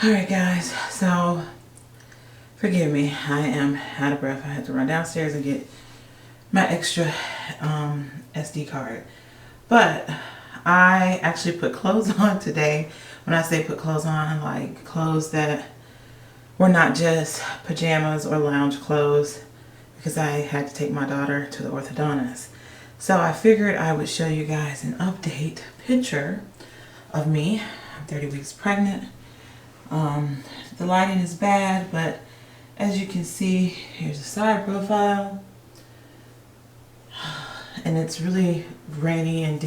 Alright guys, so forgive me, I am out of breath. I had to run downstairs and get my extra SD card. But I actually put clothes on today. When I say put clothes on, like clothes that were not just pajamas or lounge clothes, because I had to take my daughter to the orthodontist. So I figured I would show you guys an update picture of me. I'm 30 weeks pregnant. The lighting is bad, but as you can see, here's a side profile. And it's really rainy and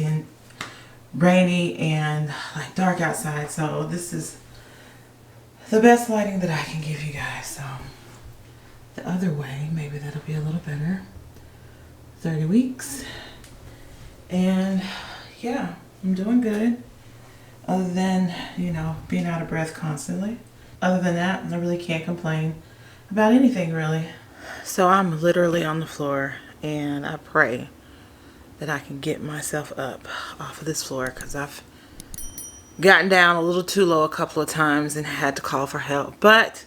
like dark outside, so this is the best lighting that I can give you guys. So the other way, maybe that'll be a little better. 30 weeks. And yeah, I'm doing good. Other than, you know, being out of breath constantly. Other than that, I really can't complain about anything really. So I'm literally on the floor and I pray that I can get myself up off of this floor, because I've gotten down a little too low a couple of times and had to call for help. But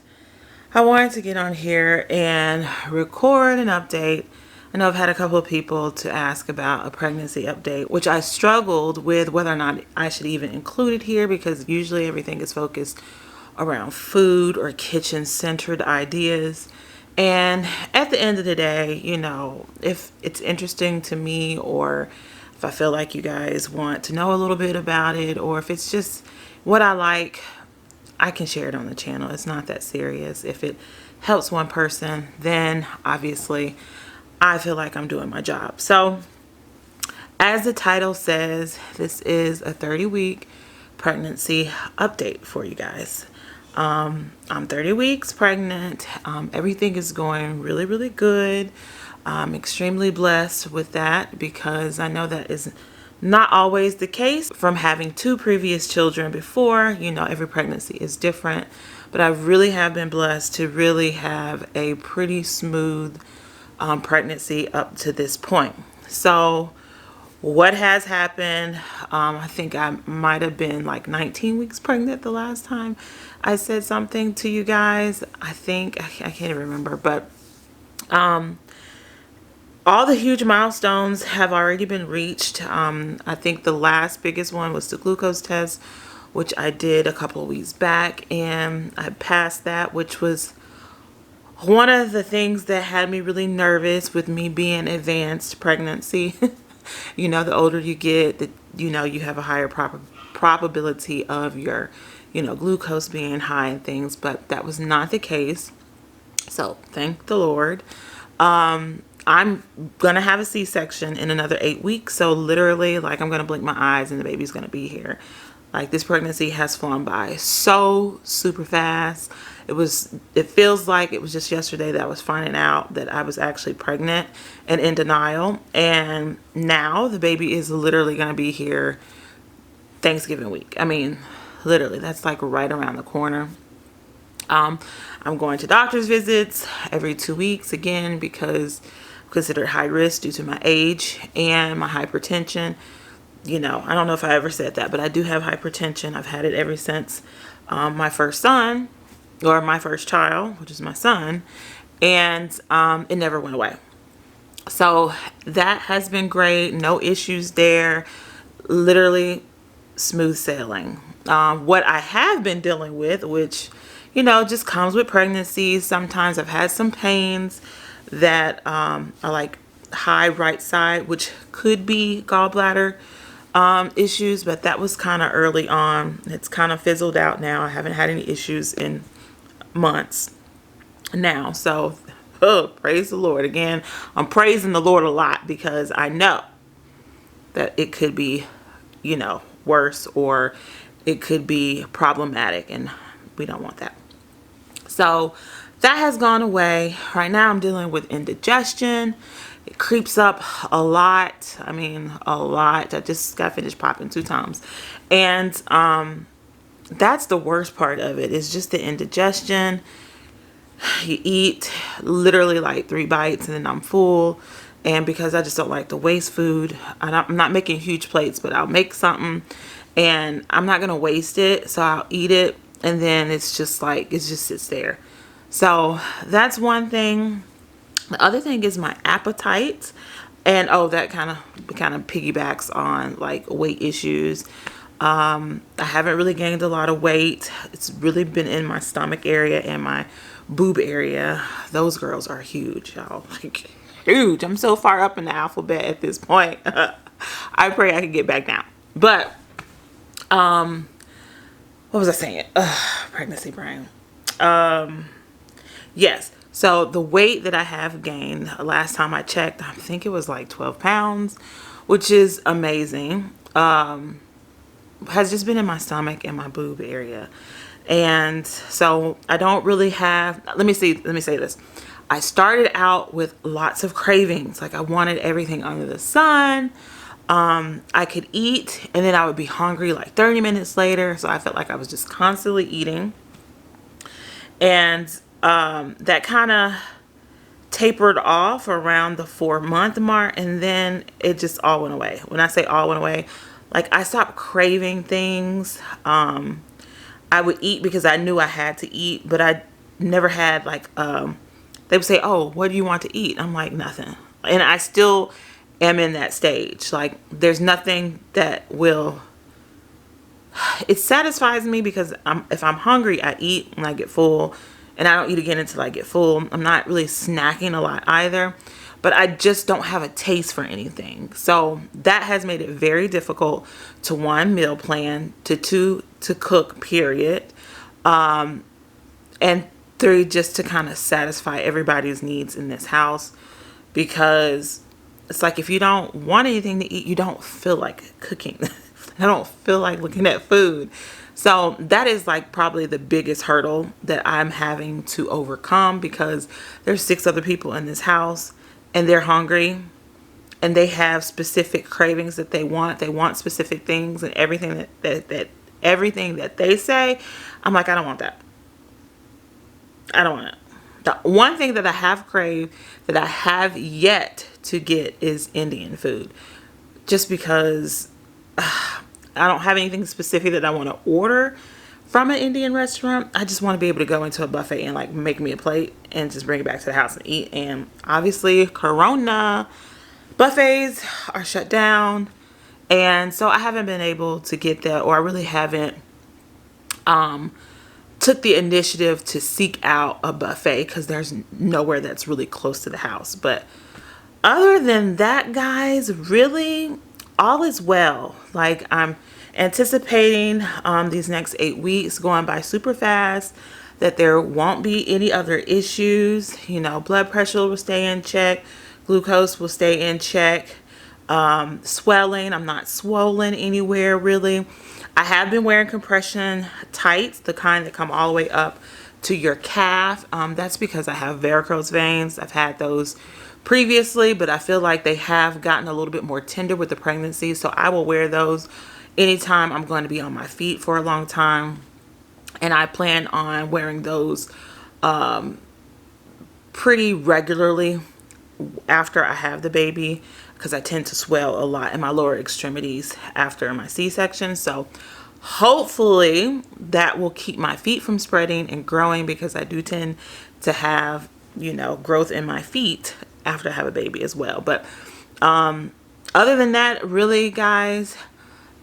I wanted to get on here and record an update. I know I've had a couple of people to ask about a pregnancy update, which I struggled with whether or not I should even include it here, because usually everything is focused around food or kitchen centered ideas. And at the end of the day, you know, if it's interesting to me, or if I feel like you guys want to know a little bit about it, or if it's just what I like, I can share it on the channel. It's not that serious. If it helps one person, then obviously I feel like I'm doing my job. So as the title says, this is a 30-week pregnancy update for you guys. I'm 30 weeks pregnant. Everything is going really, really good. I'm extremely blessed with that, because I know that is not always the case from having 2 previous children before. You know, every pregnancy is different, but I really have been blessed to really have a pretty smooth pregnancy up to this point. So what has happened, I think I might have been like 19 weeks pregnant the last time I said something to you guys. I think, I can't even remember, but all the huge milestones have already been reached. I think the last biggest one was the glucose test, which I did a couple of weeks back, and I passed that, which was one of the things that had me really nervous with me being advanced pregnancy. You know, the older you get, you know, you have a higher probability of your, you know, glucose being high and things, but that was not the case. So thank the Lord. I'm gonna have a C-section in another 8 weeks. So literally, like, I'm gonna blink my eyes and the baby's gonna be here. Like, this pregnancy has flown by so super fast. It feels like it was just yesterday that I was finding out that I was actually pregnant and in denial. And now the baby is literally gonna be here Thanksgiving week. I mean, literally, that's like right around the corner. I'm going to doctor's visits every 2 weeks again, because I'm considered high risk due to my age and my hypertension. You know, I don't know if I ever said that, but I do have hypertension. I've had it ever since my first son, or my first child, which is my son, and it never went away. So that has been great. No issues there. Literally smooth sailing. What I have been dealing with, which, you know, just comes with pregnancies. Sometimes I've had some pains that are like high right side, which could be gallbladder issues, but that was kind of early on. It's kind of fizzled out now. I haven't had any issues in months now. So, praise the Lord. Again, I'm praising the Lord a lot, because I know that it could be, you know, worse, or it could be problematic, and we don't want that. So that has gone away. Right now I'm dealing with indigestion. It creeps up a lot. I mean, a lot. I just got finished popping 2 times. And that's the worst part of it, is just the indigestion. You eat literally like 3 bites and then I'm full. And because I just don't like to waste food, I'm not making huge plates, but I'll make something and I'm not going to waste it. So I'll eat it and then it's just like, it just sits there. So that's one thing. The other thing is my appetite. And oh, that kind of piggybacks on like weight issues. I haven't really gained a lot of weight. It's really been in my stomach area and my boob area. Those girls are huge, y'all. Like huge. I'm so far up in the alphabet at this point. I pray I can get back down. But what was I saying? Pregnancy brain. Yes. So the weight that I have gained, last time I checked, I think it was like 12 pounds, which is amazing. Has just been in my stomach and my boob area. And so I don't really have, let me say this. I started out with lots of cravings. Like I wanted everything under the sun. I could eat and then I would be hungry like 30 minutes later. So I felt like I was just constantly eating. And that kind of tapered off around the 4-month mark, and then it just all went away. When I say all went away, like I stopped craving things. I would eat because I knew I had to eat, but I never had like, they would say, oh, what do you want to eat? I'm like, nothing. And I still am in that stage. Like there's nothing that will, it satisfies me because if I'm hungry, I eat and I get full, and I don't eat again until I get full. I'm not really snacking a lot either, but I just don't have a taste for anything. So that has made it very difficult to, 1, meal plan, to 2, to cook, period. And 3, just to kind of satisfy everybody's needs in this house, because it's like if you don't want anything to eat, you don't feel like cooking. I don't feel like looking at food. So that is like probably the biggest hurdle that I'm having to overcome, because there's 6 other people in this house and they're hungry and they have specific cravings that they want. They want specific things, and everything that everything that they say, I'm like, I don't want that. I don't want it. The one thing that I have craved that I have yet to get is Indian food, just because I don't have anything specific that I want to order from an Indian restaurant. I just want to be able to go into a buffet and like make me a plate and just bring it back to the house and eat. And obviously Corona, buffets are shut down. And so I haven't been able to get that, or I really haven't took the initiative to seek out a buffet, because there's nowhere that's really close to the house. But other than that, guys, really all is well. Like I'm anticipating these next 8 weeks going by super fast, that there won't be any other issues. You know, blood pressure will stay in check, glucose will stay in check, swelling, I'm not swollen anywhere really. I have been wearing compression tights, the kind that come all the way up to your calf. That's because I have varicose veins. I've had those previously, but I feel like they have gotten a little bit more tender with the pregnancy. So I will wear those anytime I'm going to be on my feet for a long time. And I plan on wearing those pretty regularly after I have the baby, because I tend to swell a lot in my lower extremities after my C-section. So hopefully that will keep my feet from spreading and growing, because I do tend to have, you know, growth in my feet after I have a baby as well. But other than that, really, guys,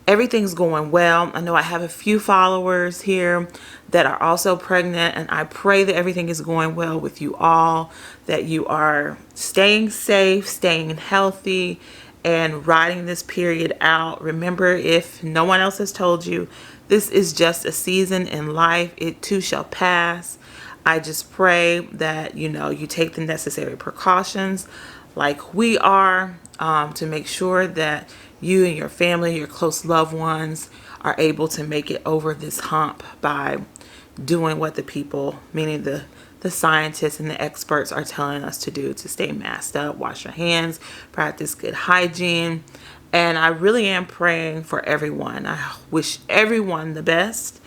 everything's going well. I know I have a few followers here that are also pregnant, and I pray that everything is going well with you all, that you are staying safe, staying healthy, and riding this period out. Remember, if no one else has told you, this is just a season in life. It too shall pass. I just pray that, you know, you take the necessary precautions like we are, to make sure that you and your family, your close loved ones, are able to make it over this hump by doing what the people, meaning the scientists and the experts, are telling us to do, to stay masked up, wash your hands, practice good hygiene. And I really am praying for everyone. I wish everyone the best.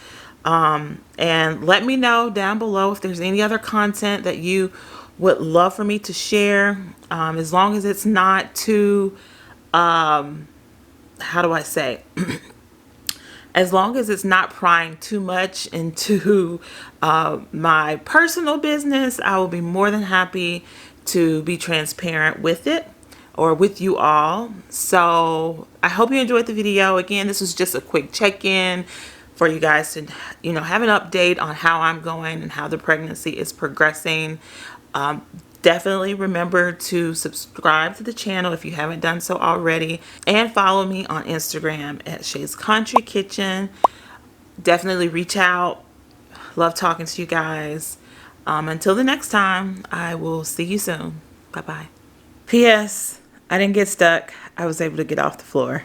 And let me know down below if there's any other content that you would love for me to share, as long as it's not too, how do I say, as long as it's not prying too much into my personal business, I will be more than happy to be transparent with it, or with you all. So I hope you enjoyed the video. Again, this was just a quick check-in for you guys to, have an update on how I'm going and how the pregnancy is progressing. Definitely remember to subscribe to the channel if you haven't done so already, and follow me on Instagram at Shay's Country Kitchen. Definitely reach out. Love talking to you guys. Until the next time, I will see you soon. Bye-bye. P.S. I didn't get stuck. I was able to get off the floor.